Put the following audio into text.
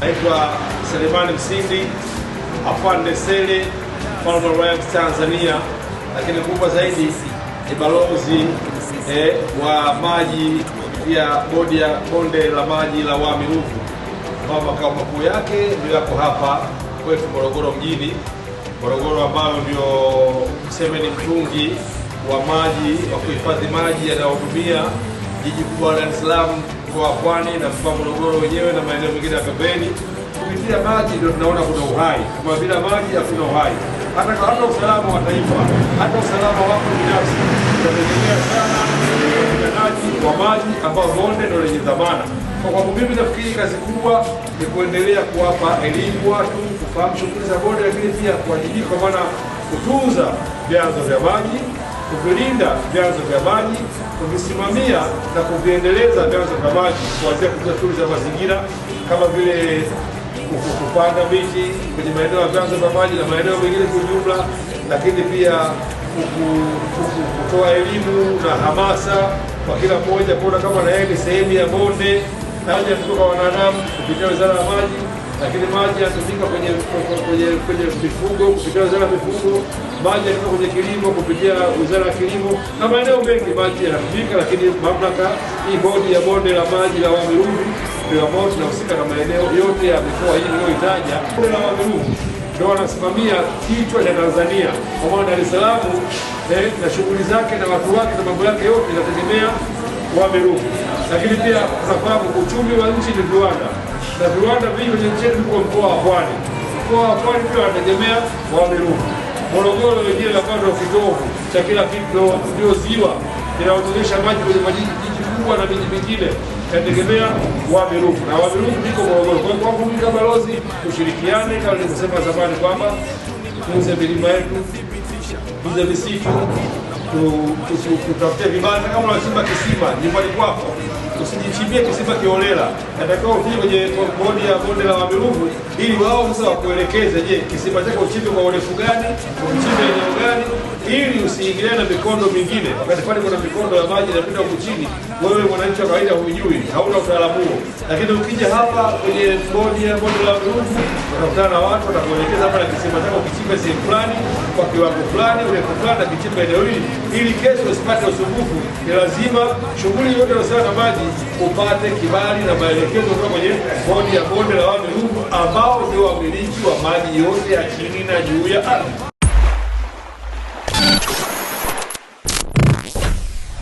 Naitwa Selemani Msindi, Afande Sele, Mfalme wa Royal Tanzania, lakini kubwa zaidi ni balozi wa maji ya bodi ya bonde la maji la Wami Ruvu. Makao makuu yake ndio yako hapa kwetu Morogoro mjini. Morogoro ambayo ndio tuseme ni mtungi wa maji wa kuhifadhi maji yanayohudumia jiji kubwa la Dar es Salaam, kwa Pwani na mkoa wa Morogoro wenyewe na maeneo mengine ya pembeni. Kupitia maji ndio tunaona kuna uhai. Kwa bila maji hakuna uhai. Hata usalama wa taifa, hata usalama wako binafsi tunategemea sana upatikanaji wa maji ambao bonde ndio lenye dhamana. Kwa sababu mimi nafikiri kazi kubwa ni kuendelea kuwapa elimu watu, kufahamu shughuli za bonde, lakini pia kuwajibika, kwa maana kutunza vyanzo vya maji, kuvilinda vyanzo vya maji, kuvisimamia na kuviendeleza vyanzo vya maji, kuanzia kutunza shughuli za mazingira kama vile kupanda miti kwenye maeneo ya vyanzo vya maji na maeneo mengine kwa ujumla, lakini pia kutoa elimu na hamasa kwa kila mmoja kuona kama na yeye ni sehemu ya bonde na haja kutoka wanadamu kupitia Wizara ya Maji, lakini maji yanatumika kwenye mifugo kupitia Wizara ya Mifugo, maji yanatumika kwenye kilimo kupitia Wizara ya Kilimo na maeneo mengi maji yanatumika, lakini mamlaka hii bodi ya bonde la maji la Wami Ruvu ndio ambao tunahusika na maeneo yote ya mikoa hii niliyoitaja. Bonde la Wami Ruvu ndio wanasimamia kichwa cha Tanzania, kwa maana Dar es Salaam na shughuli zake na watu wake na mambo yake yote inategemea Wami Ruvu. Lakini pia tunafahamu uchumi wa nchi ni viwanda, na viwanda vingi kwenye nchi yetu kwa mkoa wa Pwani. Mkoa wa Pwani pia wanategemea Wami Ruvu. Morogoro wenyewe ambao ndio kitovu cha kila kitu, ndio ziwa linalotulisha maji kwenye majiji kubwa na miji mingine, inategemea Wami Ruvu, na Wami Ruvu iko Morogoro. Kwa hiyo kwangu mimi kama balozi, tushirikiane kama nilivyosema zamani kwamba tuuze milima yetu, tuuze misitu, tutafute vibanda. Kama unachimba kisima nyumbani kwako, usijichimbie kisima kiolela. Nataka ufike kwenye bodi ya bonde la Wami Ruvu ili wao sasa wakuelekeze, je, kisima chako uchimbe kwa urefu gani, uchimbe eneo gani, ili usiingilie na mikondo mingine. Wakati pale kuna mikondo ya maji inapita huko chini, wewe mwananchi wa kawaida hujui, hauna utaalamu huo. Lakini ukija hapa kwenye bodi ya bonde la Wami Ruvu, utakutana na watu watakuelekeza hapa na kisima chako kichimbe sehemu fulani kwa kiwango fulani, urefu fulani, na kichimbe eneo hili, ili kesho usipate usumbufu. Ni lazima shughuli yote inayohusiana na maji upate kibali na maelekezo kutoka kwenye bodi ya bonde la Wami Ruvu ambao ndio wamiliki wa maji yote ya chini na juu ya ardhi.